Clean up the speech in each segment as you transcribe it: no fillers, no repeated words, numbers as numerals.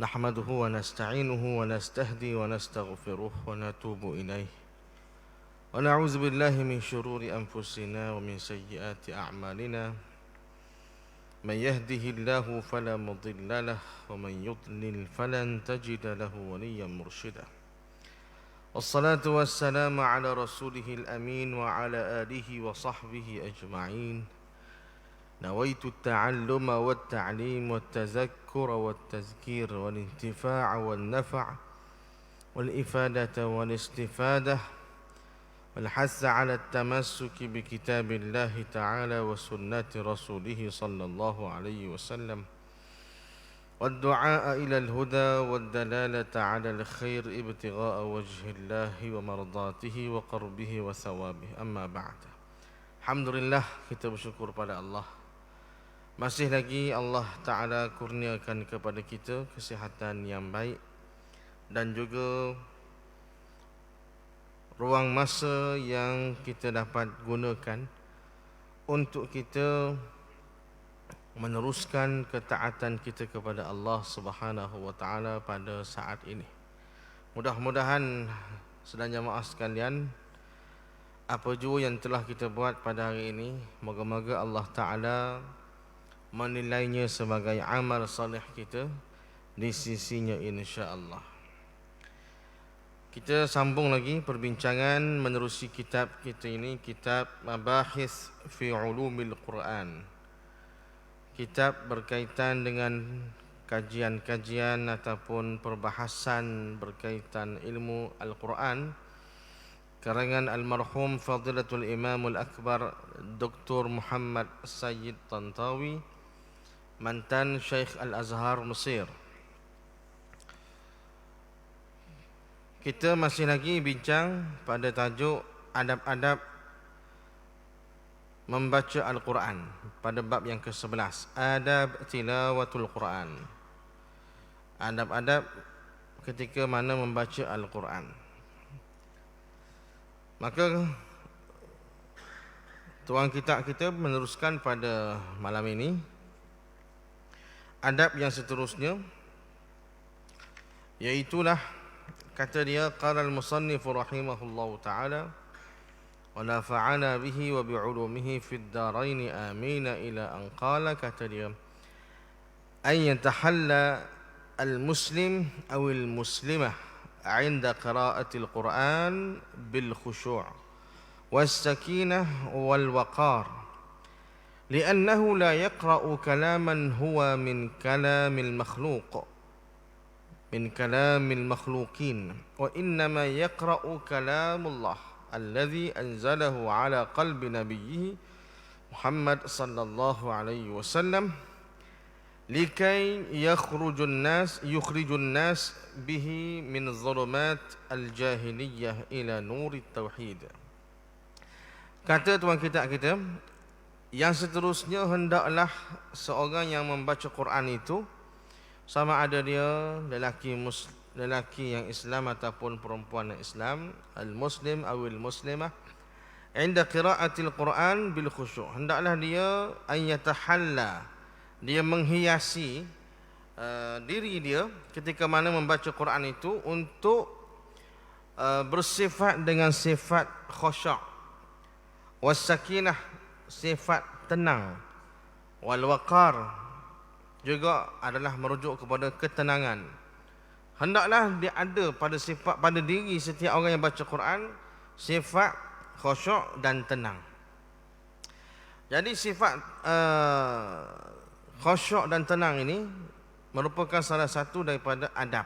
نحمده ونستعينه ونستهدي ونستغفره ونتوب إليه ونعوذ بالله من شرور أنفسنا ومن سيئات أعمالنا من يهده الله فلا مضل له ومن يضلل فلن تجد له وليا مرشدا والصلاة والسلام على رسوله الأمين وعلى آله وصحبه أجمعين نويت التعلم والتعليم والتذكر والتذكير والانتفاع والنفع والإفادة والاستفادة والحث على التمسك بكتاب الله تعالى وسنة رسوله صلى الله عليه وسلم والدعاء إلى الهدى والدلالة على الخير ابتغاء وجه الله ومرضاته وقربه وثوابه. أما بعد. Alhamdulillah, kita bersyukur pada Allah. Masih lagi Allah Ta'ala kurniakan kepada kita kesihatan yang baik dan juga ruang masa yang kita dapat gunakan untuk kita meneruskan ketaatan kita kepada Allah Subhanahu wa Ta'ala pada saat ini. Mudah-mudahan sedang jemaah sekalian, apa jua yang telah kita buat pada hari ini, moga-moga Allah Ta'ala menilainya sebagai amal salih kita di sisinya insya-Allah. Kita sambung lagi perbincangan menerusi kitab kita ini, kitab Mabahis fi Ulumil Quran. Kitab berkaitan dengan kajian-kajian ataupun perbahasan berkaitan ilmu Al-Quran karangan almarhum Fadilatul Imamul Akbar Dr. Muhammad Sayyid Tantawi, mantan Syekh Al-Azhar Mesir. Kita masih lagi bincang pada tajuk adab-adab membaca Al-Quran pada bab yang ke-11, adab tilawatul Quran. Adab-adab ketika mana membaca Al-Quran. Maka tuan kitab kita meneruskan pada malam ini adab yang seterusnya, iaitulah kata dia, qala al-musannif rahimahullahu ta'ala wa nafa'ana bihi wa bi'ulumihi fid darain amin ila an qala, kata dia, ay yatahalla al-muslim aw al-muslimah 'inda qira'ati al-Quran bil khushu' was sakinah wal waqar, لأنه لا يقرأ كلاما هو من كلام المخلوق من كلام المخلوقين وإنما يقرأ كلام الله الذي أنزله على قلب نبيه محمد صلى الله عليه وسلم لكي يخرج الناس به من ظلمات الجاهلية إلى نور التوحيد. Kata tuan kitab kita, yang seterusnya hendaklah seorang yang membaca Quran itu, sama ada dia lelaki yang Islam ataupun perempuan yang Islam, al-muslim awil muslimah, inda qira'atil Quran bil khusyu', hendaklah dia ayatahalla, dia menghiasi diri dia ketika mana membaca Quran itu untuk bersifat dengan sifat khusyu', was sakinah, sifat tenang, wal waqar, juga adalah merujuk kepada ketenangan. Hendaklah dia ada pada sifat, pada diri setiap orang yang baca Quran, sifat khusyuk dan tenang. Jadi sifat khusyuk dan tenang ini merupakan salah satu daripada adab.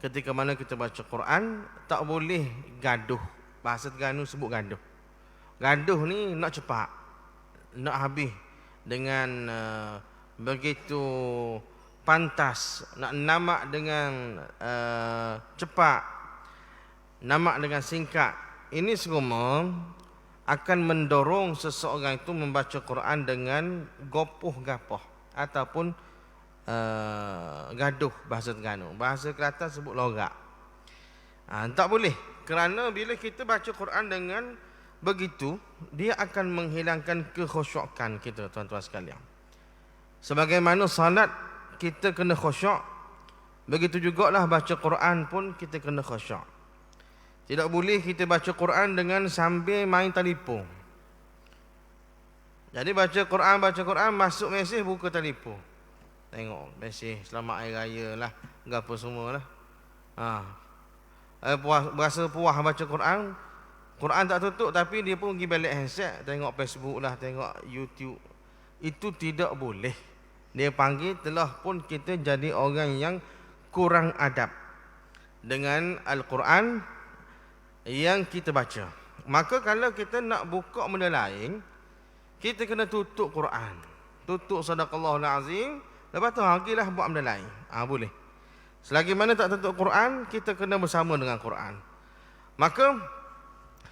Ketika mana kita baca Quran, tak boleh gaduh. Bahasa Terengganu sebut gaduh. Gaduh ni nak cepat, nak habis dengan begitu pantas, nak namak dengan cepat, namak dengan singkat. Ini semua akan mendorong seseorang itu membaca Quran dengan gopoh-gapoh ataupun gaduh bahasa Terengganu. Bahasa Kelantan sebut lorak. Tak boleh, kerana bila kita baca Quran dengan begitu, dia akan menghilangkan kekhusyukan kita, tuan-tuan sekalian. Sebagaimana salat kita kena khusyuk, Begitu jugalah baca Quran pun kita kena khusyuk. Tidak boleh kita baca Quran dengan sambil main telefon. Jadi baca Quran, masuk mesej buka telefon. Tengok mesej selamat hari raya lah, gapo semua lah. Berasa puas baca Quran. Quran tak tutup tapi dia pun pergi balik handset, tengok Facebook lah, tengok YouTube. Itu tidak boleh. Dia panggil telah pun kita jadi orang yang kurang adab dengan Al-Quran yang kita baca. Maka kalau kita nak buka benda lain, kita kena tutup Quran, tutup Sadaqallahul Azim, lepas tu pergilah buat benda lain. Boleh. Selagi mana tak tutup Quran, kita kena bersama dengan Quran. Maka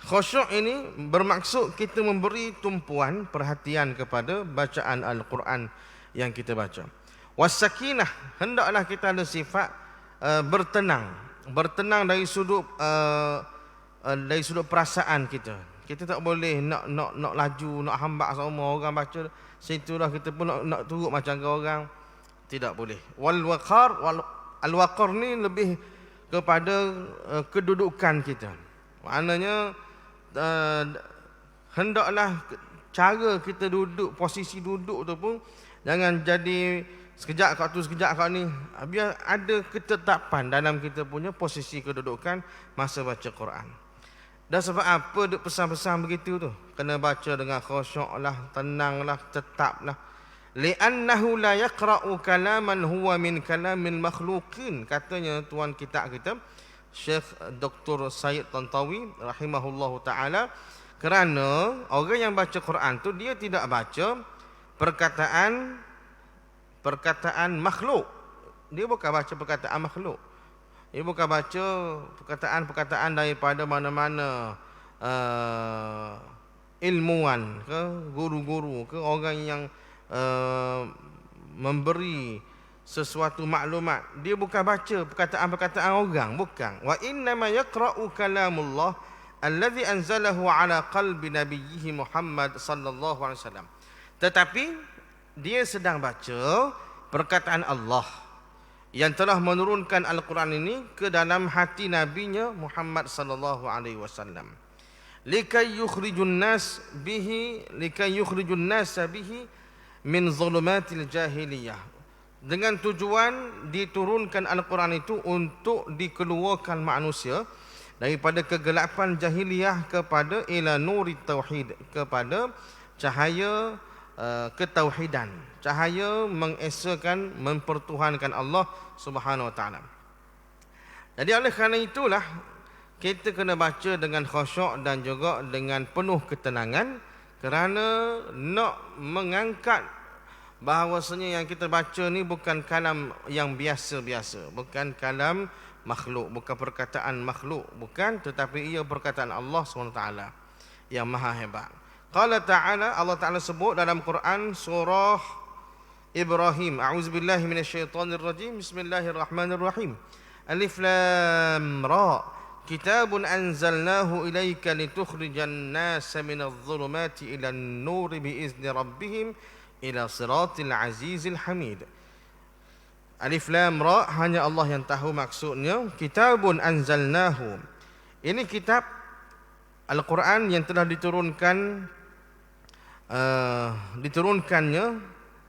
khusyuk ini bermaksud kita memberi tumpuan perhatian kepada bacaan Al-Quran yang kita baca. Wassakinah, hendaklah kita ada sifat bertenang dari sudut perasaan kita. Kita tak boleh nak laju, nak hambak semua orang baca, situlah kita pun nak turut macam orang. Tidak boleh. Al-waqar ni lebih kepada kedudukan kita. Maknanya hendaklah cara kita duduk, posisi duduk tu pun jangan jadi sekejap kat tu, sekejap kat ni. Biar ada ketetapan dalam kita punya posisi kedudukan masa baca Quran. Dan sebab apa duk pesan-pesan begitu tu? Kena baca dengan khusyuk lah, tenang lah, tetap lah. Li'annahu la yaqra'u kalaman huwa min kalamil makhluqin. Katanya tuan kitab kita, Syekh Dr. Said Tantawi rahimahullahu ta'ala, kerana orang yang baca Quran tu dia tidak baca perkataan makhluk. Dia bukan baca perkataan makhluk. Dia bukan baca perkataan-perkataan daripada mana-mana ilmuwan ke, guru-guru ke, orang yang memberi sesuatu maklumat. Dia bukan baca perkataan-perkataan orang, bukan. Wa innama yaqra'u kalamullah alladhi anzalahu ala qalbi nabiyhi Muhammad sallallahu alaihi wasallam. Tetapi dia sedang baca perkataan Allah yang telah menurunkan Al-Quran ini ke dalam hati nabinya Muhammad sallallahu alaihi wasallam. Likay yukhrijun nas bihi min zulumatil jahiliyah. Dengan tujuan diturunkan Al-Quran itu untuk dikeluarkan manusia daripada kegelapan jahiliyah kepada ila nuri tauhid, kepada cahaya ketauhidan, cahaya mengesakan, mempertuhankan Allah Subhanahu wa taala. Jadi oleh kerana itulah kita kena baca dengan khusyuk dan juga dengan penuh ketenangan, kerana nak mengangkat bahawasanya yang kita baca ni bukan kalam yang biasa-biasa, bukan kalam makhluk, bukan perkataan makhluk, bukan, tetapi ia perkataan Allah SWT yang maha hebat. Qala ta'ala, Allah Ta'ala sebut dalam Quran surah Ibrahim, a'udzubillahi minasyaitonirrajim, bismillahirrahmanirrahim. Alif lam ra, kitabun anzalnahu ilaika litukhrijan nasa minadh dhulumati ilan nuri biizni rabbihim ila siratil azizil hamid. Alif lam ra, hanya Allah yang tahu maksudnya. Kitabun anzalnahu, ini kitab Al-Quran yang telah diturunkannya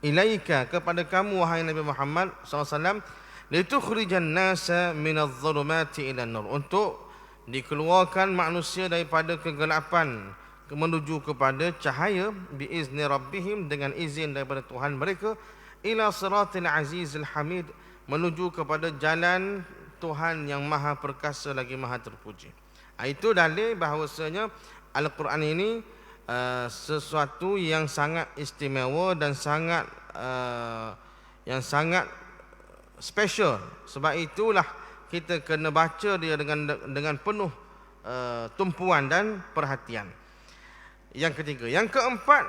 ilaika, kepada kamu wahai Nabi Muhammad SAW, litukhrijan nasa minadh dhulumati ilan nur, untuk dikeluarkan manusia daripada kegelapan menuju kepada cahaya biizni rabbihim, dengan izin daripada Tuhan mereka, ila siratil azizil hamid, menuju kepada jalan Tuhan yang maha perkasa lagi maha terpuji. Itu dalil bahawasanya Al-Quran ini sesuatu yang sangat istimewa dan sangat special. Sebab itulah kita kena baca dia dengan penuh tumpuan dan perhatian. Yang ketiga, yang keempat,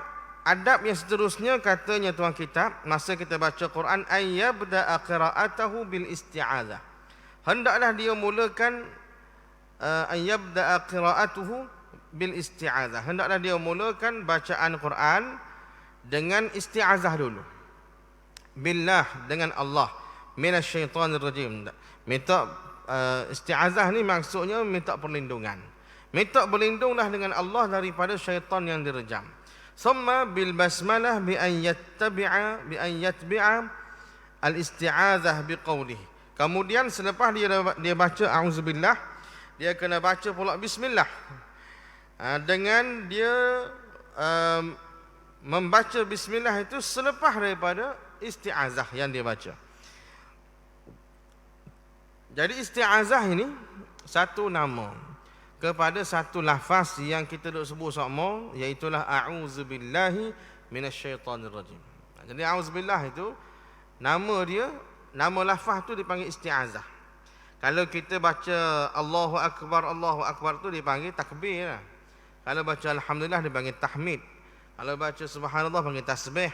adab yang seterusnya, katanya tuan kitab, masa kita baca Quran, ayyabda'a qira'atahu bil isti'adzah. Hendaklah dia mulakan ayyabda'a qira'atuhu bil isti'adzah. Hendaklah dia mulakan bacaan Quran dengan isti'adzah dulu. Billah, dengan Allah. minasyaitonir rajim. Minta isti'azah ni maksudnya minta perlindungan. Minta berlindunglah dengan Allah daripada syaitan yang direjam. Summa bil basmalah bi an yatbi'a al isti'azah bi qawlih. Kemudian selepas dia baca auzubillah, dia kena baca pula bismillah. Dengan dia membaca bismillah itu selepas daripada isti'azah yang dia baca. Jadi isti'azah ini satu nama kepada satu lafaz yang kita duk sebut sama, iaitu a'udzubillahi minasyaitonir rajim. Jadi auzubillah itu nama dia, nama lafaz tu dipanggil isti'azah. Kalau kita baca Allahu Akbar tu dipanggil takbir lah. Kalau baca alhamdulillah dipanggil tahmid. Kalau baca subhanallah dipanggil tasbih.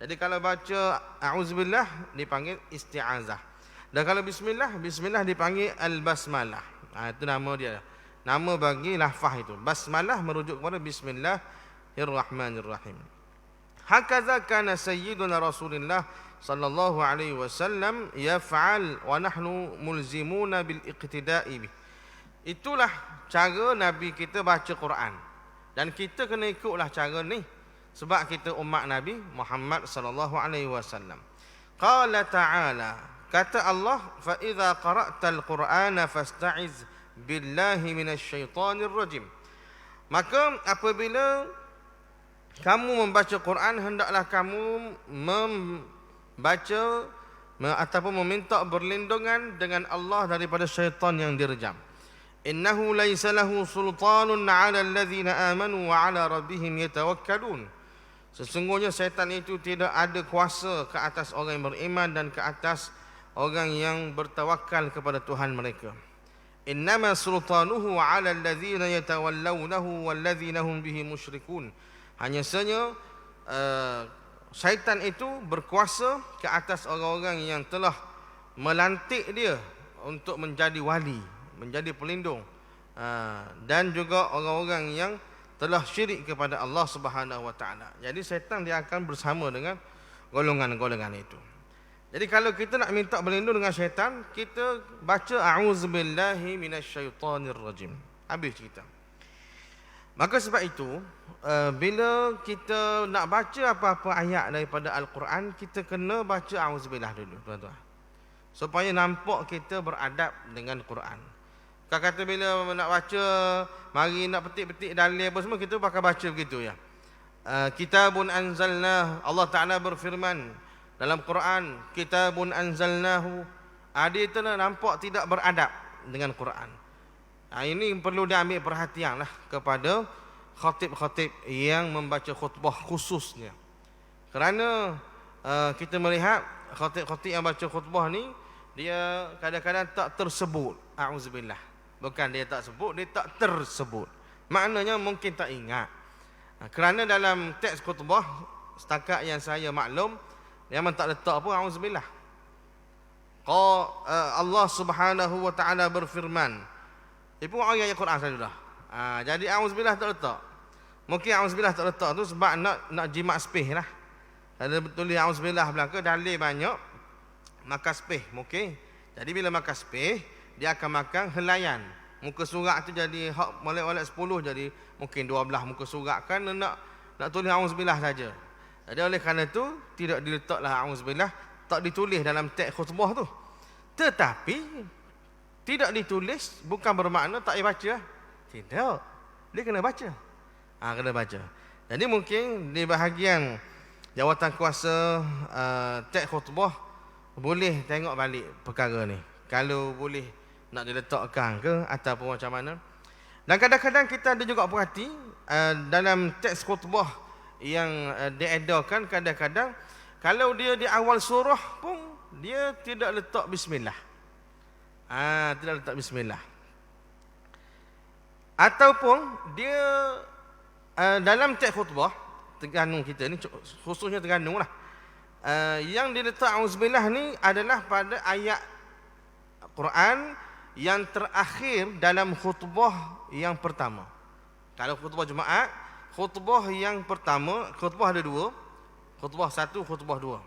Jadi kalau baca a'udzubillah dipanggil isti'azah. Dan kalau bismillah dipanggil al-basmalah. Itu nama dia. Nama bagi lafaz itu. Basmalah merujuk kepada bismillahirrahmanirrahim. Hakaza kana sayyiduna Rasulullah sallallahu alaihi wasallam yaf'al wa nahnu mulzimuna bil iqtida'i bih. Itulah cara Nabi kita baca Quran. Dan kita kena ikutlah cara ni sebab kita umat Nabi Muhammad sallallahu alaihi wasallam. Qala ta'ala, kata Allah, fa idza qara'tal qur'ana fasta'iz billahi minasyaitonir rajim. Maka apabila kamu membaca Quran, hendaklah kamu membaca ataupun meminta berlindungan dengan Allah daripada syaitan yang direjam. Innahu laisa lahu sultanun 'ala alladhina amanu wa 'ala rabbihim yatawakkalun. Sesungguhnya syaitan itu tidak ada kuasa ke atas orang yang beriman dan ke atas orang yang bertawakal kepada Tuhan mereka. Innama sultanuhu 'ala alladhina yatawallawnahu walladzina hum bihi musyrikun. Hanya saja syaitan itu berkuasa ke atas orang-orang yang telah melantik dia untuk menjadi wali, menjadi pelindung, dan juga orang-orang yang telah syirik kepada Allah Subhanahu wa taala. Jadi syaitan dia akan bersama dengan golongan-golongan itu. Jadi kalau kita nak minta berlindung dengan syaitan, kita baca a'udzubillahi minasyaitonir rajim. Habis cerita. Maka sebab itu, bila kita nak baca apa-apa ayat daripada Al-Quran, kita kena baca a'udzubillah dulu, tuan-tuan. Supaya nampak kita beradab dengan Quran. Kalau kata bila nak baca, mari nak petik-petik dalil apa semua, kita pakai baca begitu ya. Kitabun anzalnah, Allah Ta'ala berfirman dalam Quran, kitabun anzalnahu. Dia itu nampak tidak beradab dengan Quran. Ini perlu diambil perhatian lah kepada khatib-khatib yang membaca khutbah khususnya. Kerana kita melihat khatib-khatib yang baca khutbah ni, dia kadang-kadang tak tersebut a'udzubillah. Bukan dia tak sebut, dia tak tersebut. Maknanya mungkin tak ingat. Kerana dalam teks khutbah, setakat yang saya maklum, dia memang tak letak pun a'udzubillah. Allah Subhanahu wa taala berfirman. Itu ayat Quran saja dah. Jadi auzubillah tak letak. Mungkin auzubillah tak letak tu sebab nak jimat speh lah. Ada tulis auzubillah belaka dalil banyak, maka speh mungkin. Jadi bila makan speh, dia akan makan helaian. Muka surat tu jadi hak molek-molek 10, jadi mungkin 12 muka surat kan nak tulis auzubillah saja. Jadi oleh kerana tu tidak diletaklah auzubillah, tak ditulis dalam teks khutbah tu. Tetapi tidak ditulis bukan bermakna tak payah baca. Tidak. Dia kena baca. Kena baca. Jadi mungkin di bahagian jawatan kuasa teks khutbah boleh tengok balik perkara ni. Kalau boleh nak diletakkan ke ataupun macam mana. Dan kadang-kadang kita ada juga perhati dalam teks khutbah yang diedarkan, kadang-kadang kalau dia di awal surah pun dia tidak letak bismillah. Tidak letak bismillah. Ataupun dia dalam teks khutbah Terengganu kita ni, khususnya Terengganu lah, yang diletak auzubillah ni adalah pada ayat Quran yang terakhir dalam khutbah yang pertama. Kalau khutbah Jumaat, khutbah yang pertama, khutbah ada dua, khutbah satu, khutbah dua.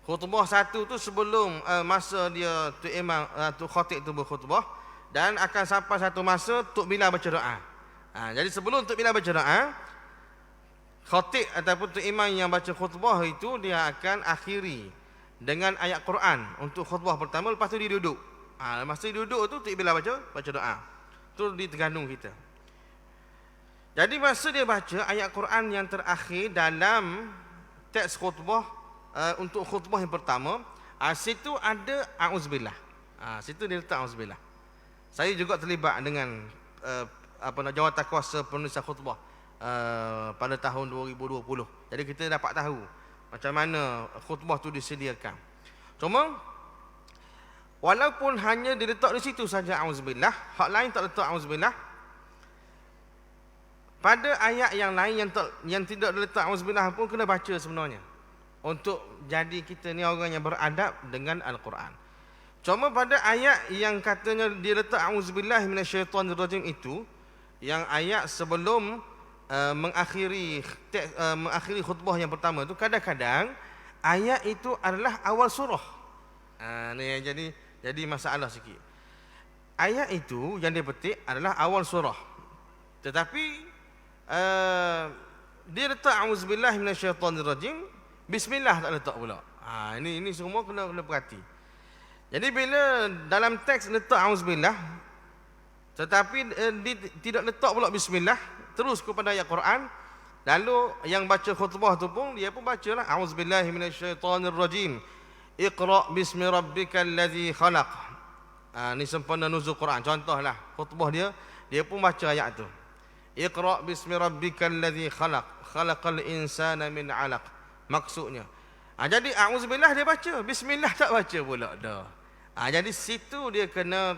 Khutbah satu tu sebelum masa dia tu imam tu khatib tu berkhutbah, dan akan sampai satu masa Tok Bilal baca doa. Jadi sebelum Tok Bilal baca doa, khatib ataupun tu imam yang baca khutbah itu dia akan akhiri dengan ayat Quran untuk khutbah pertama, lepas tu dia duduk. Lepas tu duduk tu Tok Bilal baca doa. Tu di Terengganu kita. Jadi masa dia baca ayat Quran yang terakhir dalam teks khutbah untuk khutbah yang pertama, situ ada auzubillah. Situ dia letak auzubillah. Saya juga terlibat dengan jawatankuasa penulisan khutbah pada tahun 2020. Jadi kita dapat tahu macam mana khutbah tu disediakan. Cuma walaupun hanya diletak di situ saja auzubillah, hak lain tak letak auzubillah. Pada ayat yang lain yang tidak diletak auzubillah pun kena baca sebenarnya, untuk jadi kita ni orang yang beradab dengan Al-Quran. Cuma pada ayat yang katanya dia letak auzubillahi minasyaitonirrajim itu, yang ayat sebelum mengakhiri khutbah yang pertama itu, kadang-kadang ayat itu adalah awal surah. Ni yang jadi masalah sikit. Ayat itu yang dia petik adalah awal surah, tetapi dia letak auzubillahi minasyaitonirrajim, bismillah tak letak pula. Ini semua kena perhati. Jadi bila dalam teks letak auzubillah, tetapi tidak letak pula bismillah, terus kepada ayat Quran, lalu yang baca khutbah tu pun dia pun bacalah auzubillahi minasyaitonirrajim, iqra bismi rabbikal ladzi khalaq. Ni sempena nuzul Quran. Contohlah khutbah dia pun baca ayat tu. Iqra bismi rabbikal ladzi khalaq, khalaqal insana min 'alaq. Maksudnya. Jadi auzubillah dia baca, bismillah tak baca pula dah. Jadi situ dia kena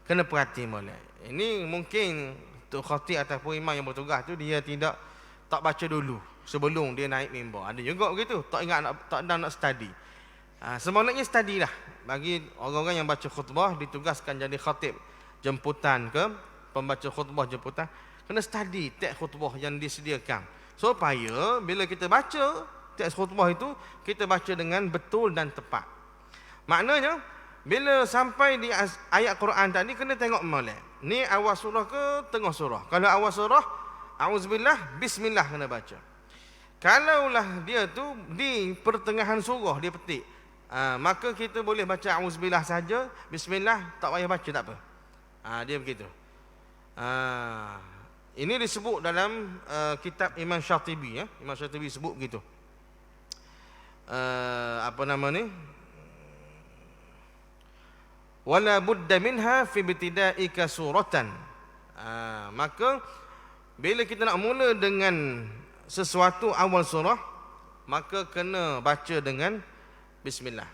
perhati molek. Ini mungkin tok khatib ataupun imam yang bertugas tu dia tak baca dulu sebelum dia naik mimbar. Ada juga begitu, tak nak study. Sebenarnya study lah. Bagi orang-orang yang baca khutbah ditugaskan jadi khatib jemputan ke pembaca khutbah jemputan, kena study teks khutbah yang disediakan, supaya bila kita baca teks khutbah itu, kita baca dengan betul dan tepat. Maknanya bila sampai di ayat Quran tadi, kena tengok molek, ni awal surah ke tengah surah. Kalau awal surah, auzubillah, bismillah kena baca. Kalaulah dia tu di pertengahan surah dia petik, maka kita boleh baca auzubillah saja, bismillah tak payah baca, tak apa. Dia begitu. Ini disebut dalam kitab Imam Syatibi. Imam Syatibi sebut begitu. Apa nama ni? Wala budda minha fi ibtida'ika suratan. Maka bila kita nak mula dengan sesuatu awal surah, maka kena baca dengan bismillah.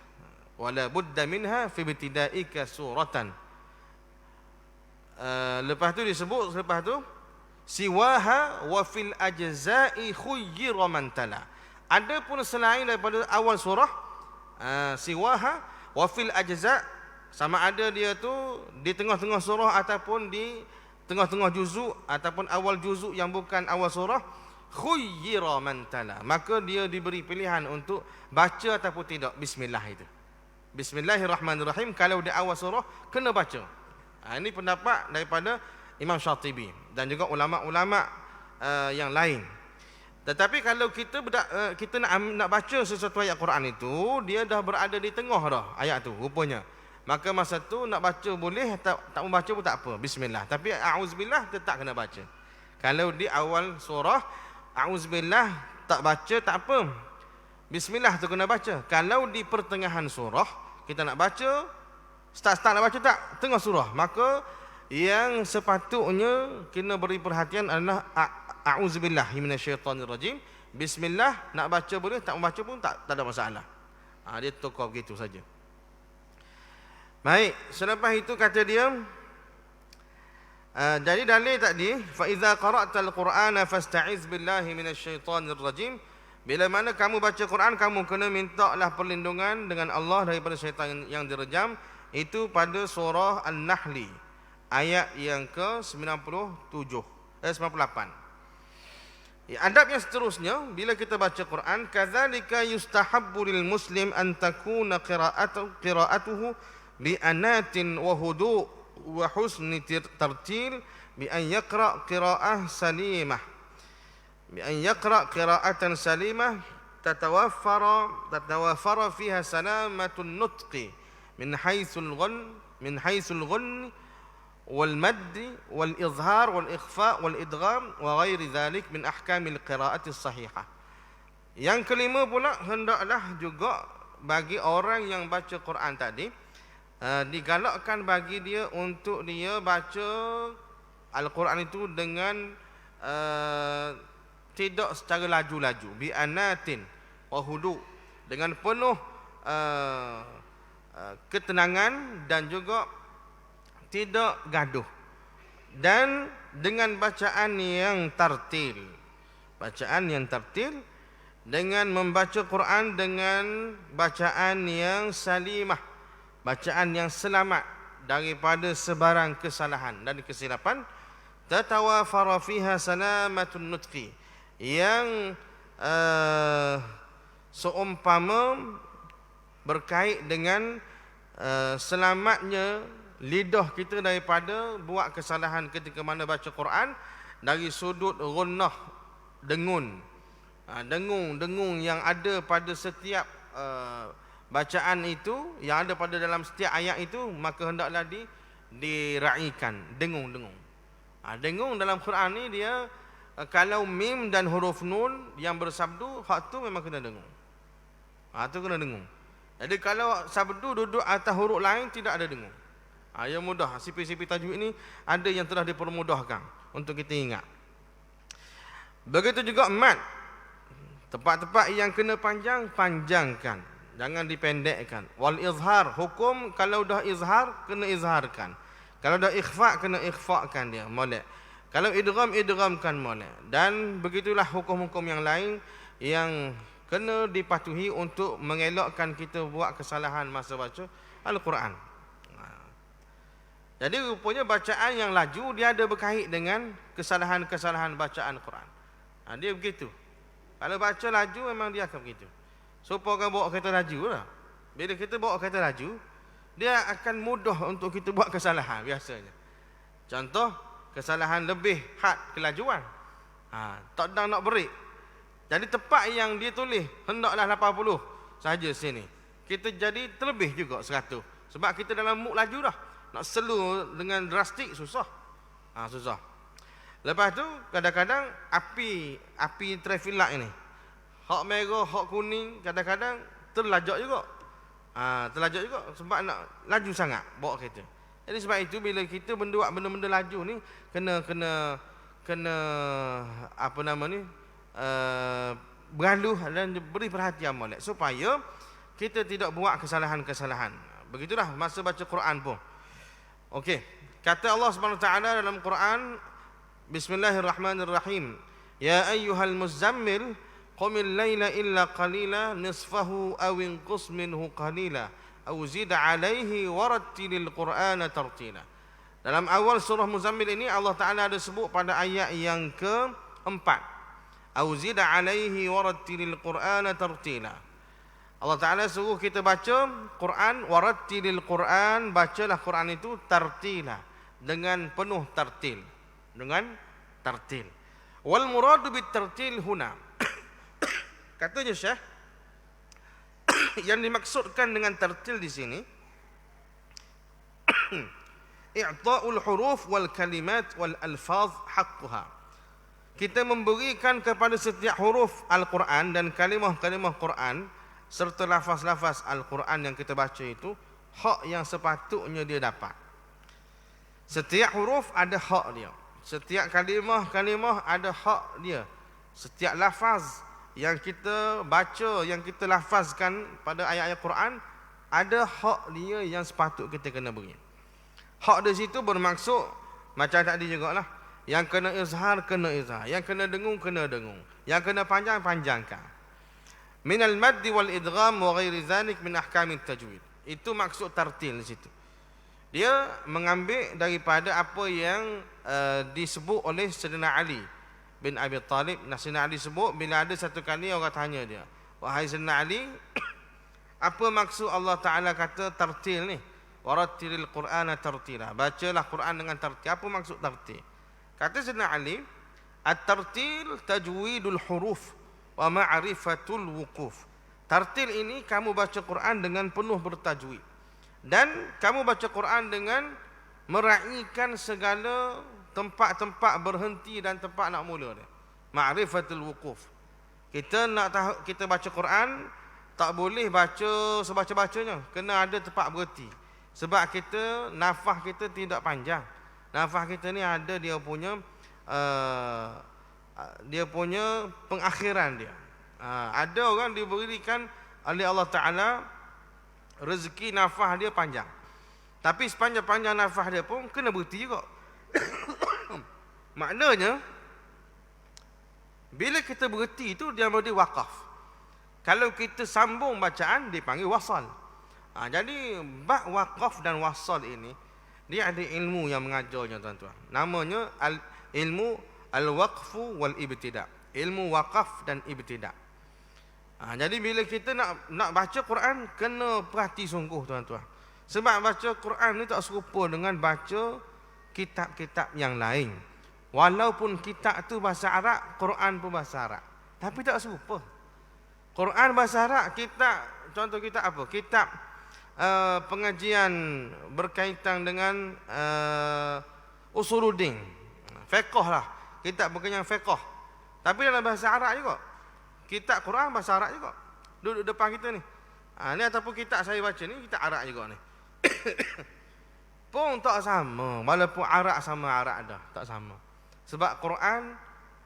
Wala budda minha fi ibtida'ika suratan. Lepas tu disebut, lepas tu siwaha wa fil ajza'i khuyyira man tala. Ada pun selain daripada awal surah, siwaha wa fil ajza', sama ada dia tu di tengah-tengah surah ataupun di tengah-tengah juzuk ataupun awal juzuk yang bukan awal surah, khuyyira man tala, maka dia diberi pilihan untuk baca ataupun tidak bismillah itu. Bismillahirrahmanirrahim kalau di awal surah kena baca. Ini pendapat daripada Imam Syatibi dan juga ulama-ulama yang lain. Tetapi kalau kita nak baca sesuatu ayat Quran itu, dia dah berada di tengah dah ayat tu rupanya, maka masa tu nak baca boleh, tak membaca pun tak apa, bismillah. Tapi auzubillah tetap kena baca. Kalau di awal surah auzubillah tak baca tak apa, bismillah tu kena baca. Kalau di pertengahan surah kita nak baca, start nak baca tak tengah surah, maka yang sepatutnya kena beri perhatian adalah a'udzubillahi minasyaitonirrajim, bismillah. Nak baca boleh, tak membaca pun tak ada masalah. Dia tukar begitu saja. Baik, selepas itu kata dia, jadi dalil tadi, fa idza qara'tal qur'ana fasta'iz billahi minasyaitonirrajim. Bila mana kamu baca Quran, kamu kena mintalah perlindungan dengan Allah daripada syaitan yang direjam. Itu pada surah An-Nahl ayat yang ke-98. Adab yang seterusnya bila kita baca Quran, kadzalika yustahabbu lil muslim an takuna qira'atuhu bi anatin wa hudu' wa husni tartil bi an yaqra' qira'ah salimah bi an yaqra' qira'atan salimah tatawaffara fiha salamatun nutqi min haitsul ghunn والمد والإظهار والإخفاء والإدغام وغير ذلك من أحكام القراءة الصحيحة. Yang kelima pula, hendaklah juga bagi orang yang baca Quran tadi digalakkan bagi dia untuk dia baca Al-Quran itu dengan tidak secara laju-laju, bi anatin wa hudu, dengan penuh ketenangan dan juga tidak gaduh, dan dengan bacaan yang tartil. Bacaan yang tartil dengan membaca Quran dengan bacaan yang salimah, bacaan yang selamat daripada sebarang kesalahan dan kesilapan. Tatawafara fiha salamatun nutqi, yang seumpama berkait dengan selamatnya lidah kita daripada buat kesalahan ketika mana baca Quran dari sudut gunnah, dengung, dengung yang ada pada setiap bacaan itu, yang ada pada dalam setiap ayat itu, maka hendaklah diraikan dengung. Dengung dalam Quran ni dia kalau mim dan huruf nun yang bersabdu, hak tu memang kena dengung. Tu kena dengung. Jadi kalau sabdu duduk atas huruf lain tidak ada dengung. Yang mudah, sifat-sifat tajwid ini ada yang telah dipermudahkan untuk kita ingat. Begitu juga mat, tempat-tempat yang kena panjangkan, jangan dipendekkan. Wal izhar, hukum kalau dah izhar kena izharkan, kalau dah ikhfa kena ikhfakan dia, molek. Kalau idghamkan molek. Dan begitulah hukum-hukum yang lain yang kena dipatuhi untuk mengelakkan kita buat kesalahan masa baca Al-Quran. Jadi rupanya bacaan yang laju dia ada berkait dengan kesalahan-kesalahan bacaan Quran. Dia begitu. Kalau baca laju memang dia akan begitu. Supaya orang bawa kereta laju lah. Bila kita bawa kereta laju, dia akan mudah untuk kita buat kesalahan biasanya. Contoh, kesalahan lebih had kelajuan. Tak nak break. Jadi tepat yang dia tulis hendaklah 80 saja sini, kita jadi terlebih juga 100. Sebab kita dalam mood laju dah. Nak slow dengan drastik susah. Susah. Lepas tu kadang-kadang api traffic light ni, hak merah, hak kuning, kadang-kadang terlajak juga. Terlajak juga sebab nak laju sangat bawa kereta. Jadi sebab itu bila kita buat benda-benda laju ni kena apa nama ni, berhaluh dan beri perhatian molek supaya kita tidak buat kesalahan-kesalahan. Begitulah masa baca Quran pun. Okey, kata Allah Subhanahu Wa Taala dalam Quran, Bismillahirrahmanirrahim. Ya ayyuhal muzammil qumil laila illa qalila nisfahu aw inqus minhu qalila aw zid alaihi warattilil qur'ana tartila. Dalam awal surah Muzammil ini Allah Taala ada sebut pada ayat yang keempat, aw zid alaihi warattilil qur'ana tartila. Allah Ta'ala suruh kita baca Quran, warattilil Quran, bacalah Quran itu tartila, dengan penuh tartil, dengan tartil. Wal muradu bit tartil huna, katanya Syekh, yang dimaksudkan dengan tartil di sini i'ta'ul huruf wal kalimat wal alfaz haqquha. Kita memberikan kepada setiap huruf Al-Quran dan kalimah-kalimah Quran serta lafaz-lafaz Al-Quran yang kita baca itu hak yang sepatutnya dia dapat. Setiap huruf ada hak dia, setiap kalimah ada hak dia, setiap lafaz yang kita baca, yang kita lafazkan pada ayat-ayat Quran ada hak dia yang sepatut kita kena beri. Hak di situ bermaksud macam tadi jugalah, yang kena izhar kena izhar, yang kena dengung kena dengung, yang kena panjang panjangkan. Minal maddi wal idgham wa ghairi dzalik min ahkamit tajwid. Itu maksud tartil di situ. Dia mengambil daripada apa yang disebut oleh Sayyidina Ali bin Abi Talib. Sayyidina Ali sebut bila ada satu kali orang tanya dia, wahai Sayyidina Ali, apa maksud Allah Ta'ala kata tartil ni? Warattilil Qur'ana tartila. Bacalah Quran dengan tartil. Apa maksud tartil? Kata Sayyidina Ali, at-tartil tajwidul huruf wa ma'rifatul wuquf. Tartil ini kamu baca Quran dengan penuh bertajwid. Dan kamu baca Quran dengan meraihkan segala tempat-tempat berhenti dan tempat nak mula dia. Ma'rifatul wuquf. Kita nak tahu, kita baca Quran tak boleh baca sebaca-bacanya, kena ada tempat berhenti. Sebab kita nafas kita tidak panjang. Nafas kita ni ada dia punya pengakhiran dia. Ada orang diberikan oleh Allah Ta'ala rezeki nafas dia panjang, tapi sepanjang-panjang nafas dia pun kena berhenti juga. Maknanya bila kita berhenti itu dia menjadi wakaf. Kalau kita sambung bacaan dipanggil wasal. Jadi bab wakaf dan wasal ini dia ada ilmu yang mengajarnya tuan-tuan. Namanya ilmu al-waqfu wal ibtida'. Ilmu wakaf dan ibtida'. Jadi bila kita nak baca Quran kena perhati sungguh tuan-tuan. Sebab baca Quran ni tak serupa dengan baca kitab-kitab yang lain. Walaupun kitab tu bahasa Arab, Quran pun bahasa Arab. Tapi tak serupa. Quran bahasa Arab, contoh kitab apa? Kitab pengajian berkaitan dengan usuluddin, fiqh lah. Kitab pengajian fiqh. Tapi dalam bahasa Arab juga. Kitab Quran bahasa Arab juga. Duduk depan kita ni. Ni ataupun kitab saya baca ni kitab Arab juga ni. Pun tak sama. Walaupun Arab sama Arab dah, tak sama. Sebab Quran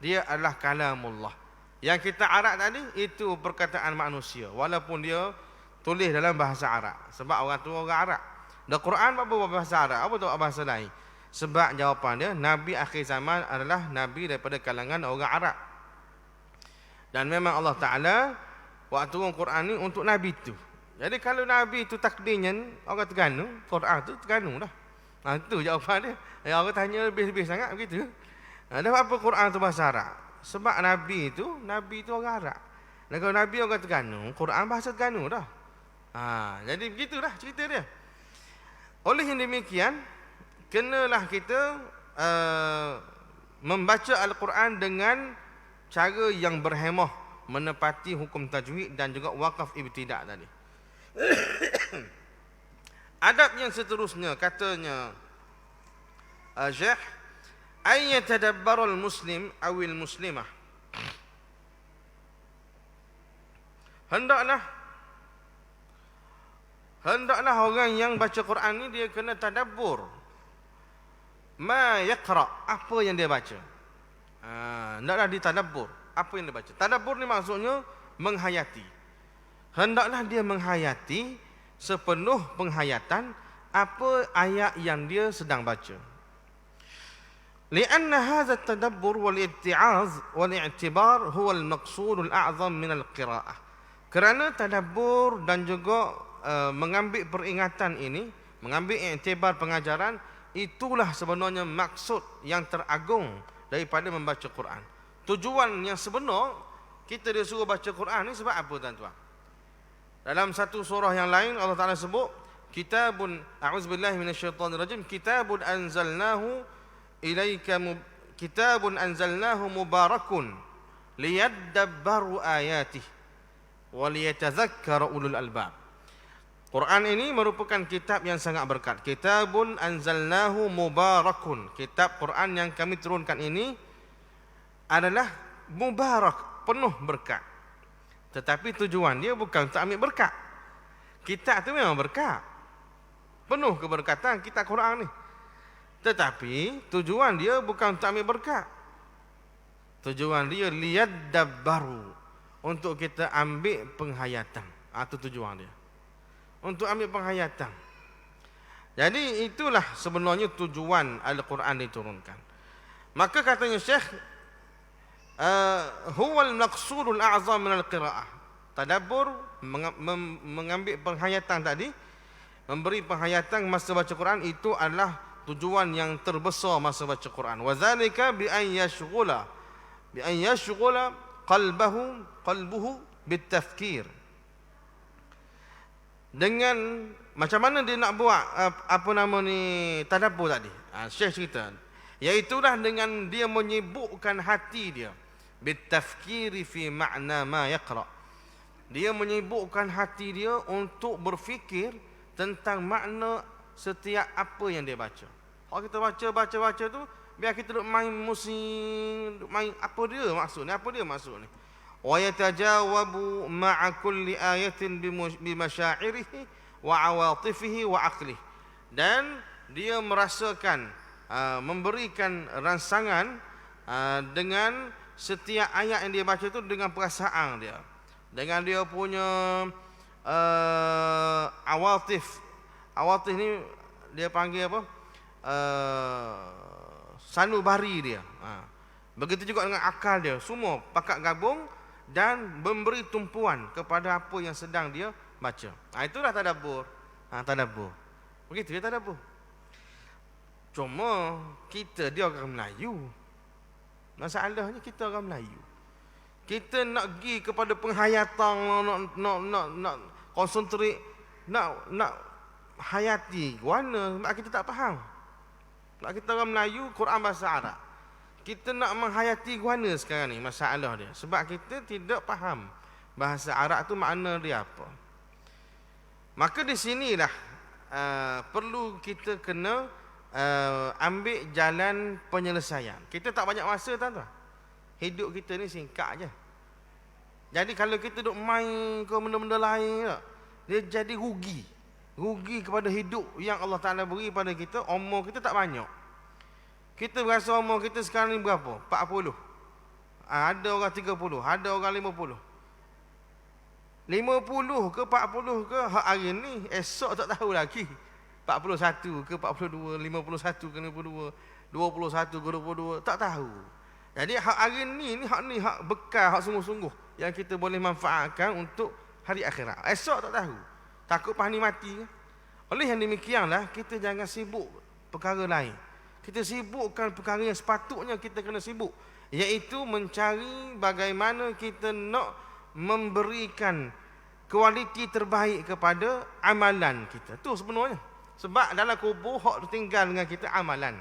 dia adalah kalamullah. Yang kita Arab tadi itu perkataan manusia, walaupun dia tulis dalam bahasa Arab. Sebab orang tu orang Arab. Dan Quran apa bahasa Arab? Apa tu bahasa lain? Sebab jawapan dia Nabi akhir zaman adalah Nabi daripada kalangan orang Arab. Dan memang Allah Ta'ala waktu turun Quran ni untuk Nabi tu. Jadi kalau Nabi tu takdirnya orang Terengganu, Quran tu Terengganu dah. Itu jawapan dia. Orang tanya lebih-lebih sangat begitu. Dan apa Quran tu bahasa Arab? Sebab Nabi tu orang Arab. Dan kalau Nabi orang Terengganu, Quran bahasa Terengganu dah. Jadi begitulah cerita dia. Oleh yang demikian, kenalah kita membaca Al-Quran dengan cara yang berhemah, menepati hukum tajwid dan juga wakaf ibtida' tadi. Adab yang seterusnya katanya Syekh, ayyatadabbarul muslim awil muslimah. Hendaklah orang yang baca Quran ni dia kena tadabbur ma yaqra, apa yang dia baca. Hendaklah ditadabbur apa yang dia baca. Tadabbur ni maksudnya menghayati. Hendaklah dia menghayati sepenuh penghayatan apa ayat yang dia sedang baca. Lianna hadha at-tadabbur wal itti'az wal i'tibar huwa al-maqsud al-a'zam min al-qira'ah. Kerana tadabbur dan juga mengambil peringatan ini, mengambil i'tibar pengajaran, itulah sebenarnya maksud yang teragung daripada membaca Quran. Tujuan yang sebenar kita disuruh baca Quran ni sebab apa tuan-tuan? Dalam satu surah yang lain Allah Ta'ala sebut kitabun, a'udzubillahi minasyaitonirrajim, kitabun anzalnahu ilaika kitabun anzalnahu mubarakun liyadabbaru ayatih wa liyatadzakkara ulul albab. Quran ini merupakan kitab yang sangat berkat. Kitabun anzalnahu mubarakun. Kitab Quran yang kami turunkan ini adalah mubarak, penuh berkat. Tetapi tujuan dia bukan untuk ambil berkat. Kitab itu memang berkat, penuh keberkatan kitab Quran ni. Tetapi tujuan dia bukan untuk ambil berkat. Tujuan dia liyadabbaru, untuk kita ambil penghayatan. Itu tujuan dia, untuk ambil penghayatan. Jadi itulah sebenarnya tujuan Al-Quran diturunkan. Maka katanya Syekh, huwal maqsudul a'zam min al-qira'ah. Tadabbur, mengambil penghayatan tadi, memberi penghayatan masa baca Quran, itu adalah tujuan yang terbesar masa baca Quran. Wa zalika bi an yashghula bi an yashghula qalbuhu bitafkir. Dengan macam mana dia nak buat tadabbur tadi. Syekh cerita, iaitulah dengan dia menyibukkan hati dia bitafkiri fi ma'na ma yaqra. Dia menyibukkan hati dia untuk berfikir tentang makna setiap apa yang dia baca. Kalau kita baca tu, biar kita duk main musik, main apa dia maksud ni. Wa yatajawabu ma'a kulli ayatin bi masyairihi wa awatifihi wa aqlihi. Dan dia merasakan, memberikan rangsangan dengan setiap ayat yang dia baca tu dengan perasaan dia, dengan dia punya awatif ni dia panggil apa, sanubari dia. Begitu juga dengan akal dia, semua pakat gabung dan memberi tumpuan kepada apa yang sedang dia baca. Itulah tadabbur. Tadabbur. Begitu ya tadabbur. Cuma kita dia orang Melayu. Masalahnya kita orang Melayu. Kita nak pergi kepada penghayatan, nak konsentrate, nak hayati mana, sebab kita tak faham. Sebab kita orang Melayu, Quran bahasa Arab. Kita nak menghayati mana sekarang ni masalah dia. Sebab kita tidak faham bahasa Arab tu makna dia apa. Maka di sinilah perlu kita kena ambil jalan penyelesaian. Kita tak banyak masa, tuan-tuan. Hidup kita ni singkat je. Jadi kalau kita duk main ke benda-benda lain, dia jadi rugi. Rugi kepada hidup yang Allah Ta'ala beri pada kita. Umur kita tak banyak. Kita berasa umur kita sekarang ni berapa? 40. Ada orang 30, ada orang 50. 50 ke 40 ke hari ni, esok tak tahu lagi. 41 ke 42, 51 ke 52, 21 ke 22, tak tahu. Jadi hari ni hak bekal, hak sungguh-sungguh yang kita boleh manfaatkan untuk hari akhirat. Esok tak tahu. Takut pas ni mati. Oleh yang demikianlah, kita jangan sibuk perkara lain. Kita sibukkan perkara yang sepatutnya kita kena sibuk, iaitu mencari bagaimana kita nak memberikan kualiti terbaik kepada amalan kita. Tu sebenarnya. Sebab dalam kubur hak tinggal dengan kita amalan.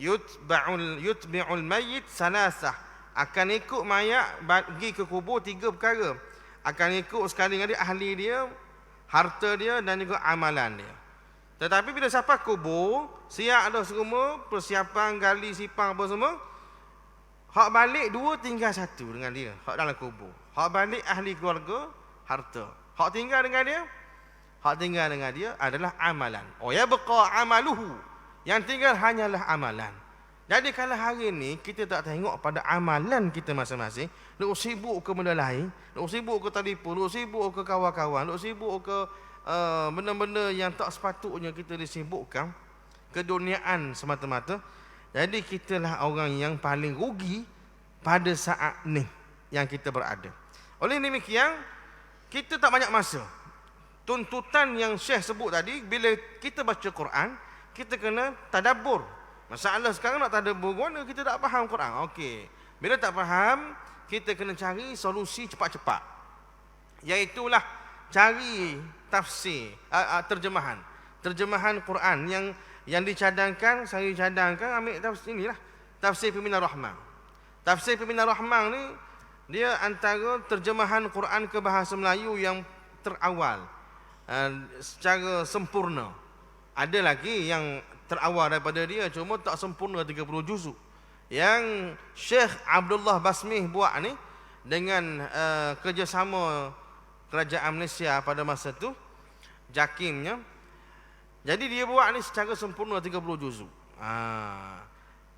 Yutbi'ul mayyit salasah. Akan ikut mayat pergi ke kubur 3 perkara. Akan ikut sekali dengan dia ahli dia, harta dia dan juga amalan dia. Tetapi bila sampai kubur, siap dah semua, persiapan gali sipang apa semua. Hak balik 2 tinggal 1 dengan dia, hak dalam kubur. Hak balik ahli keluarga, harta. Hak tinggal dengan dia adalah amalan. Ya baqa amaluhu. Yang tinggal hanyalah amalan. Jadi kalau hari ni kita tak tengok pada amalan kita masing-masing, nak sibuk ke benda lain, nak sibuk ke telefon, nak sibuk ke kawan-kawan, nak sibuk ke benda-benda yang tak sepatutnya kita disibukkan, keduniaan semata-mata. Jadi kitalah orang yang paling rugi pada saat ni yang kita berada. Oleh demikian, kita tak banyak masa. Tuntutan yang Syekh sebut tadi, bila kita baca Quran, kita kena tadabbur. Masalah sekarang nak tadabbur mana kita tak faham Quran. Okey. Bila tak faham, kita kena cari solusi cepat-cepat. Iaitulah cari tafsir, terjemahan Quran yang dicadangkan, saya cadangkan ambil tafsir inilah, tafsir Pimpinan Rahman. Tafsir Pimpinan Rahman ni dia antara terjemahan Quran ke bahasa Melayu yang terawal secara sempurna. Ada lagi yang terawal daripada dia, cuma tak sempurna 30 juzuk. Yang Syekh Abdullah Basmih buat ni dengan kerjasama Kerajaan Malaysia pada masa tu, JAKIMnya. Jadi dia buat ni secara sempurna 30 juzuk.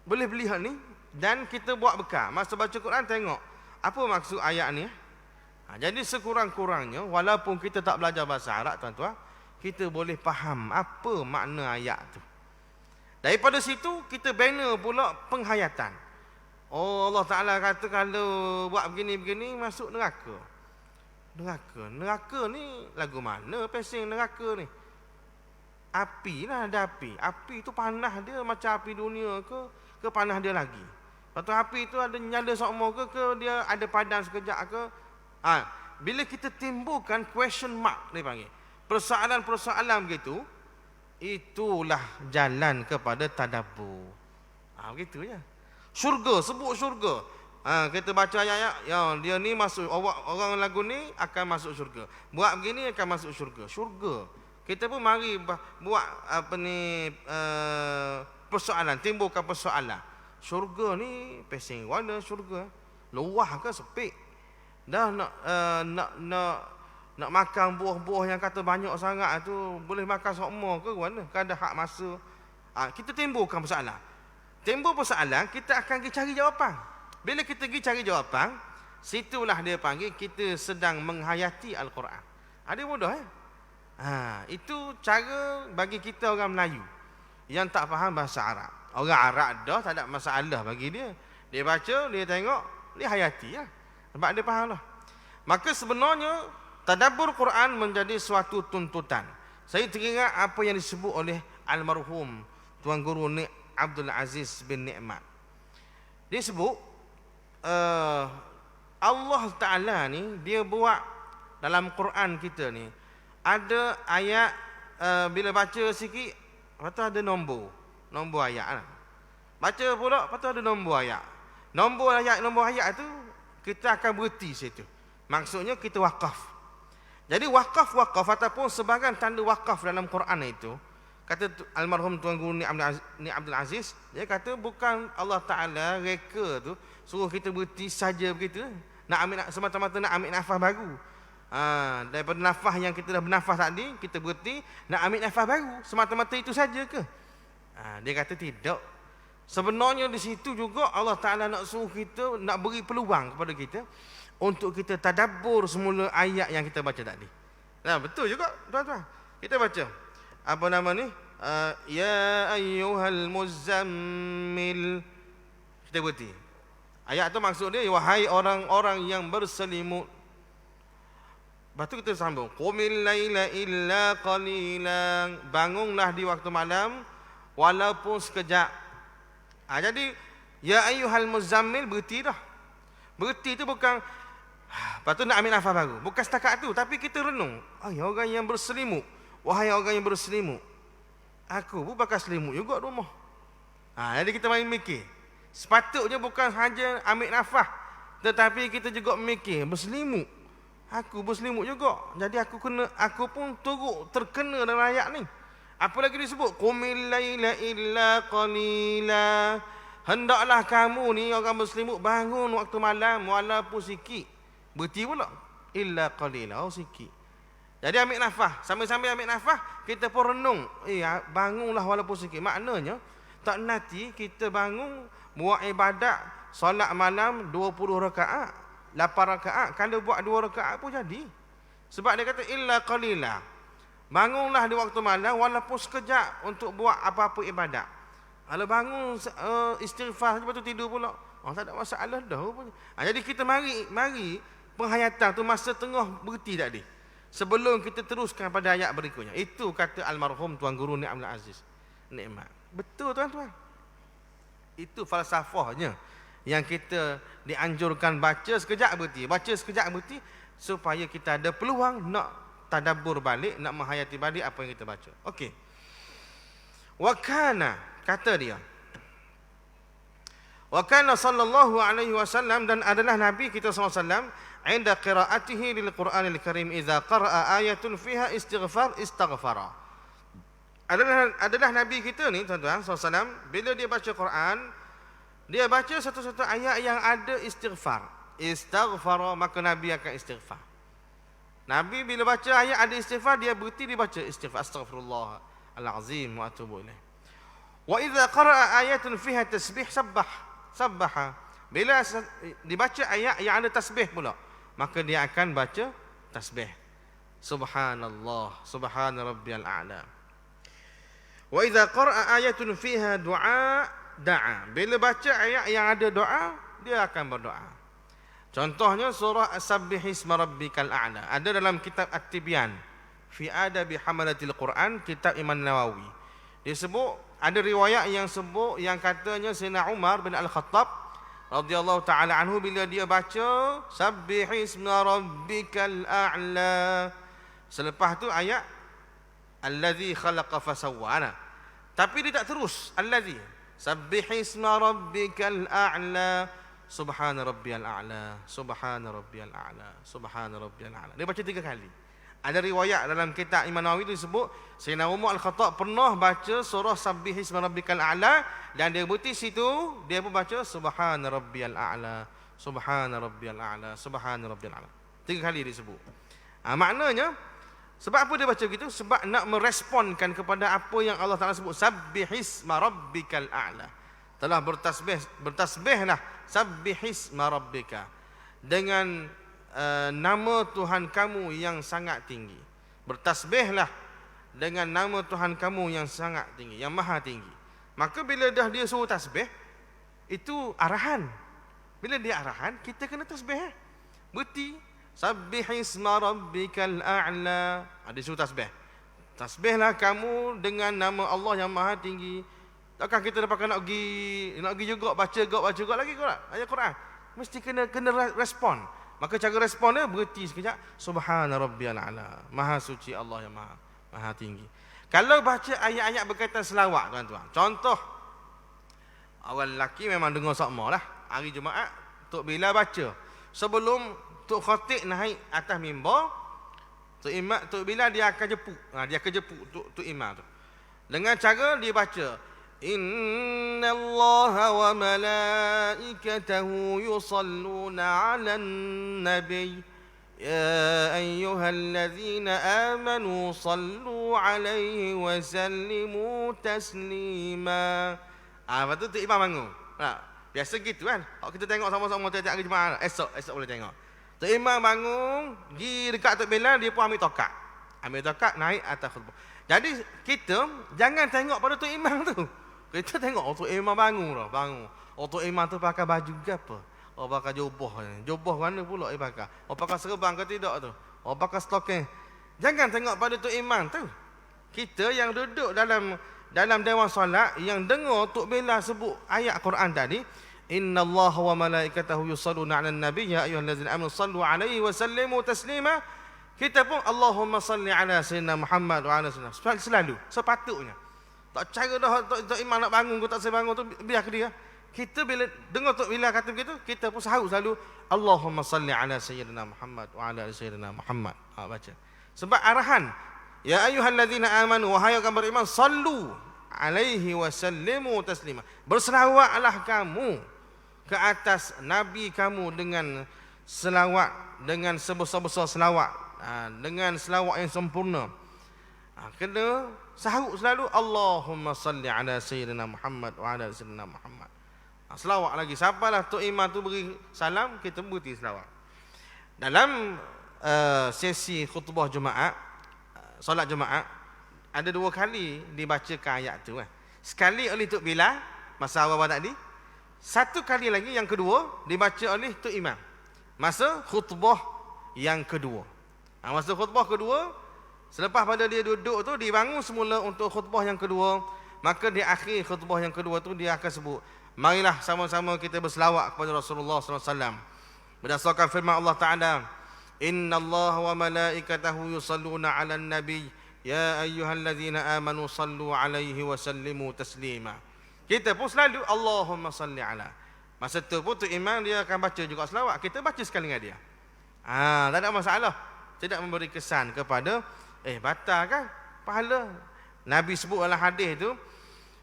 Boleh lihat ni, dan kita buat bekal. Masa baca Quran tengok apa maksud ayat ni. Jadi sekurang-kurangnya, walaupun kita tak belajar bahasa Arab, tuan-tuan, kita boleh faham apa makna ayat tu. Daripada situ kita bina pula penghayatan. Allah Ta'ala kata kalau buat begini-begini masuk neraka. Neraka ni lagu mana pesing neraka ni? Api lah, ada api. Api tu panas dia macam api dunia ke panas dia lagi? Lepas tu api itu ada nyala sokmo ke dia ada padam sekejap ke. Bila kita timbulkan question mark, dia panggil persoalan-persoalan begitu, itulah jalan kepada tadabbur. Begitu je. Syurga, sebut syurga. Kita baca ayat-ayat, ya dia ni masuk, orang lagu ni akan masuk syurga. Buat begini akan masuk syurga. Syurga. Kita pun mari buat persoalan, timbulkan persoalan. Syurga ni pesing warna syurga. Luah ke sepik? Dah nak makan buah-buah yang kata banyak sangat tu, boleh makan semua ke mana? Kan ada hak masa. Kita timbulkan persoalan. Timbul persoalan, kita akan pergi cari jawapan. Bila kita pergi cari jawapan, situlah dia panggil kita sedang menghayati Al-Quran. Ada mudah itu cara bagi kita orang Melayu yang tak faham bahasa Arab. Orang Arab dah tak ada masalah bagi dia. Dia baca, dia tengok, dia hayati lah. Sebab dia faham lah. Maka sebenarnya tadabbur Quran menjadi suatu tuntutan. Saya teringat apa yang disebut oleh almarhum Tuan Guru Abdul Aziz bin Ni'mat. Dia sebut Allah Ta'ala ni dia buat dalam Quran kita ni ada ayat bila baca sikit, lepas tu ada nombor ayat lah. Baca pula, lepas tu ada nombor ayat. Nombor ayat tu kita akan berhenti situ. Maksudnya kita wakaf. Jadi wakaf ataupun sebahagian tanda wakaf dalam Quran itu, kata almarhum Tuan Guru Ni Abdul Aziz, dia kata bukan Allah Ta'ala reka tu suruh kita berhenti saja begitu, nak ambil semata-mata nak ambil nafas baru. Daripada nafas yang kita dah bernafas tadi, kita berhenti nak ambil nafas baru, semata-mata itu saja ke? Dia kata tidak. Sebenarnya di situ juga Allah Ta'ala nak suruh kita, nak beri peluang kepada kita untuk kita tadabbur semula ayat yang kita baca tadi. Betul juga tuan-tuan. Kita baca apa nama ni? Ya ayyuhal muzammil. Kita berhenti. Ayat tu maksud dia, wahai orang-orang yang berselimut. Lepas tu kita sambung. Qumil laila illa qalilan. Bangunlah di waktu malam walaupun sekejap. Jadi ya ayyuhal muzammil, berhenti dah. Berhenti tu bukan lepas tu nak ambil nafas baru. Bukan setakat tu, tapi kita renung. Orang yang berselimut. Wahai orang yang berselimut. Aku pun pakai selimut juga rumah. Jadi kita main mikir. Sepatutnya bukan saja ambil nafas, tetapi kita juga mikir berselimut. Aku berselimut juga. Jadi aku pun turut terkena dalam ayat ni. Apa lagi disebut? Qumil laila illa qalila. Hendaklah kamu ni orang berselimut bangun waktu malam walaupun sikit. Berhenti pula. Illa qalila, sikit. Jadi ambil nafas. Sambil-sambil ambil nafas, kita pun renung. Bangunlah walaupun sikit. Maknanya, tak nanti kita bangun, buat ibadat, solat malam 20 rakaat, 8 rakaat. Kalau buat 2 rakaat pun jadi. Sebab dia kata, illa qalila. Bangunlah di waktu malam, walaupun sekejap untuk buat apa-apa ibadat. Kalau bangun istighfar, lepas tu tidur pula. Tak ada masalah dah. Jadi kita mari penghayatan tu masa tengah berhenti tadi. Sebelum kita teruskan pada ayat berikutnya. Itu kata almarhum Tuan Guru Ni Abdul Aziz Nikmat. Betul tuan-tuan. Itu falsafahnya yang kita dianjurkan baca sekejap berhenti. Baca sekejap berhenti supaya kita ada peluang nak tadabbur balik, nak menghayati balik apa yang kita baca. Okey. Wa kana, kata dia. Wa kana sallallahu alaihi wasallam, dan adalah Nabi kita sallallahu alaihi wasallam inda qiraatihi lil Qur'anil Karim idza qara'a ayatun fiha istighfara. Adalah Nabi kita ni tuan-tuan SAW, bila dia baca Quran, dia baca satu-satu ayat yang ada istighfar. Istighfara, maka Nabi akan istighfar. Nabi bila baca ayat ada istighfar, dia berhenti, dia baca istighfar. Astaghfirullahalazim wa atubu ilaih. Wa idza qara'a ayatun fiha tasbih sabbaha. Bila dibaca ayat yang ada tasbih pula, maka dia akan baca tasbih. Subhanallah, subhana rabbiyal a'la. Wa idza qara'a ayatun fiha du'a da'a. Bila baca ayat yang ada doa, dia akan berdoa. Contohnya surah As-Sabbih isma rabbikal a'la. Ada dalam kitab At-Tibyan fi adabi hamalatil Quran, kitab Imam Nawawi. Dia sebut, ada riwayat yang sebut yang katanya Sayyidina Umar bin Al-Khattab radhiyallahu taala anhu bila dia baca sabbihisma rabbikal a'la. Selepas tu ayat allazi khalaqa fasawwa. Tapi dia tak terus allazi. Sabbihisma rabbikal a'la. Subhana rabbiyal a'la. Subhana rabbiyal a'la. Subhana rabbiyal a'la. Dia baca 3 kali. Ada riwayat dalam kitab Imam Nawawi itu disebut Sayyidina Umar Al-Khattab pernah baca surah Sabbihisma rabbikal a'la dan dia berhenti situ, dia pun baca Subhana rabbiyal a'la. Subhana rabbiyal a'la. Subhana rabbiyal a'la. 3 kali disebut. Maknanya sebab apa dia baca begitu? Sebab nak meresponkan kepada apa yang Allah Taala sebut Sabbihisma rabbikal a'la. Telah bertasbihlah Sabbihisma rabbika dengan nama Tuhan kamu yang sangat tinggi. Bertasbihlah dengan nama Tuhan kamu yang sangat tinggi, yang maha tinggi. Maka bila dah dia suruh tasbih, itu arahan. Bila dia arahan, kita kena tasbih. Berti Sabbihisma rabbikal a'la. Dia suruh tasbih. Tasbihlah kamu dengan nama Allah yang maha tinggi. Takkan kita pakai nak pergi juga baca lagi ayat Quran. Mesti kena respon. Maka cara respon dia berhenti sekejap. Subhana rabbiyal a'la. Maha suci Allah yang maha tinggi. Kalau baca ayat-ayat berkaitan selawat, tuan-tuan. Contoh, orang lelaki memang dengar sakma lah. Hari Jumaat, Tok Bila baca. Sebelum Tok Khatib naik atas mimbar, Tok Bila dia akan jepuk. Dia akan jepuk Tok Imam tu. Dengan cara dia baca. Inna Allah wa malaikatahu yusalluna ala nabi ya ayyuhallazina amanu sallu alaihi wa sallimu taslima. Lepas tu Tok Imam bangun. Biasa gitu kan. Kalau kita tengok sama-sama tiap-tiap hari Jumaat, esok boleh tengok. Tok Imam bangun, pergi dekat Tok Bilal, dia pun ambil tokat. Naik atas khutbah. Jadi kita jangan tengok pada Tok Imam tu. Kita tengok Tok Imam bangun. Tok Imam tu pakai baju ke apa? Pakai jubah. Jubah mana pula dia pakai? Pakai serban ke tidak tu? Pakai stocking. Jangan tengok pada Tok Imam tu. Kita yang duduk dalam dewan solat yang dengar Tok Bilal sebut ayat Quran tadi, innallaha wa malaikatahu yusalluna 'alan nabi ya ayyuhallazina amanu sallu 'alaihi wa sallimu taslima. Kita pun Allahumma salli ala sayyidina Muhammad wa ala sayyidina selalu sepatutnya. Tak cara dah Tok Imam nak bangun ke tak saya bangun tu biar ke dia. Kita bila dengar Tok Bilal kata begitu, kita pun sahut selalu Allahumma salli ala sayyidina Muhammad wa ala sayyidina Muhammad. Baca. Sebab arahan ya ayyuhallazina amanu wahai orang beriman sallu alaihi wa sallimu taslima. Berselawatlah kamu ke atas nabi kamu dengan selawat, dengan sebesar-besar selawat, dengan selawat yang sempurna. Kena sahut selalu Allahumma salli ala sayyidina Muhammad wa ala sayyidina Muhammad. Selawat lagi. Siapalah Tok Imam tu beri salam, kita berhenti selawat. Dalam sesi khutbah Jumaat, solat Jumaat, ada 2 kali dibacakan ayat tu. Sekali oleh Tok Bilal masa awal tadi, 1 kali lagi yang kedua dibaca oleh Tok Imam masa khutbah yang kedua. Masa khutbah kedua, selepas pada dia duduk tu, dia bangun semula untuk khutbah yang kedua. Maka di akhir khutbah yang kedua tu, dia akan sebut, marilah sama-sama kita berselawat kepada Rasulullah SAW. Berdasarkan firman Allah Ta'ala, inna Allah wa malaikatahu yusalluna ala nabi ya ayyuhallazina amanu sallu alaihi wa sallimu taslima. Kita pun selalu Allahumma salli ala. Masa tu pun Tok Imam dia akan baca juga selawat. Kita baca sekali dengan dia. Tak ada masalah. Tidak memberi kesan kepada batal kan pahala. Nabi sebut dalam hadis tu,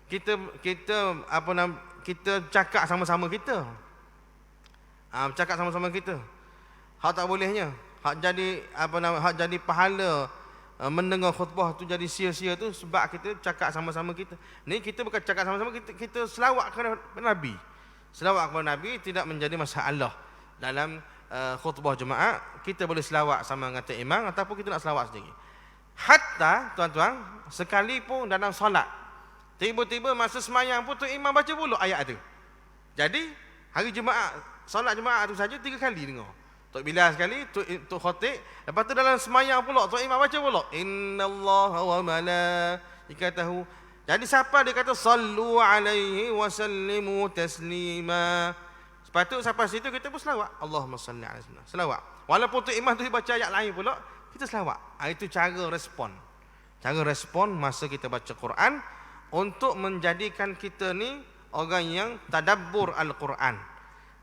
kita cakap sama-sama kita. Cakap sama-sama kita. Hak tak bolehnya. Hak jadi pahala mendengar khutbah tu jadi sia-sia tu sebab kita cakap sama-sama kita. Ni kita bukan cakap sama-sama, kita selawat kepada Nabi. Selawat kepada Nabi tidak menjadi masalah. Dalam khutbah Jumaat, kita boleh selawat sama dengan Tok Imam ataupun kita nak selawat sendiri. Hatta tuan-tuan, sekalipun dalam solat, tiba-tiba masa semayang pun Tok Imam baca pula ayat tu. Jadi hari Jumaat, solat Jumaat tu saja 3 kali dengar. Tok Bilal sekali, Tok Khatib, lepas tu dalam semayang pula Tok Imam baca pula innallaha wa malaikatahu. Jadi siapa dia kata sallu alaihi wa sallimu taslima, Sepatutnya sampai situ kita pun selawat. Allahumma salli ala sayyidina. Selawat. Walaupun tu imam tu baca ayat lain pula, kita selawat. Itu cara respon. Cara respon masa kita baca Quran untuk menjadikan kita ni orang yang tadabbur Al-Quran.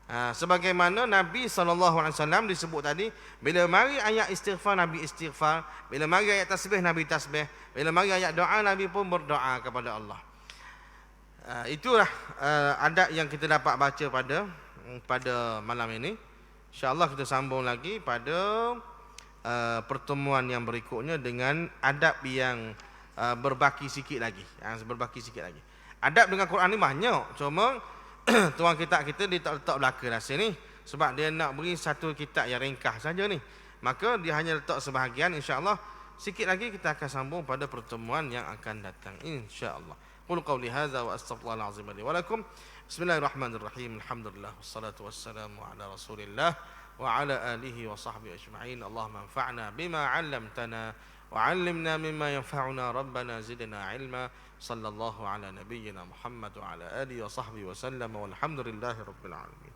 Sebagaimana Nabi SAW disebut tadi, bila mari ayat istighfar, Nabi istighfar. Bila mari ayat tasbih, Nabi tasbih. Bila mari ayat doa, Nabi pun berdoa kepada Allah. Itulah adab yang kita dapat baca pada malam ini. InsyaAllah kita sambung lagi pada pertemuan yang berikutnya dengan adab yang berbaki sikit lagi. Adab dengan Quran ni banyak, cuma tuan kita dia tak letak belaka dah sini sebab dia nak beri satu kitab yang ringkas saja ni. Maka dia hanya letak sebahagian. InsyaAllah sikit lagi kita akan sambung pada pertemuan yang akan datang, InsyaAllah. Qul qawli hadza wa astaghfirullahalazim li wa lakum. Bismillahirrahmanirrahim. Alhamdulillah wassalatu wassalamu ala Rasulillah wa ala alihi wa sahbihi ajma'in. Allahumma anfa'na bima 'allamtana wa 'allimna mimma yanfa'una. Rabbana zidna 'ilma. Sallallahu ala nabiyyina Muhammad wa ala alihi wa sahbihi wa sallam. Walhamdulillahi rabbil alamin.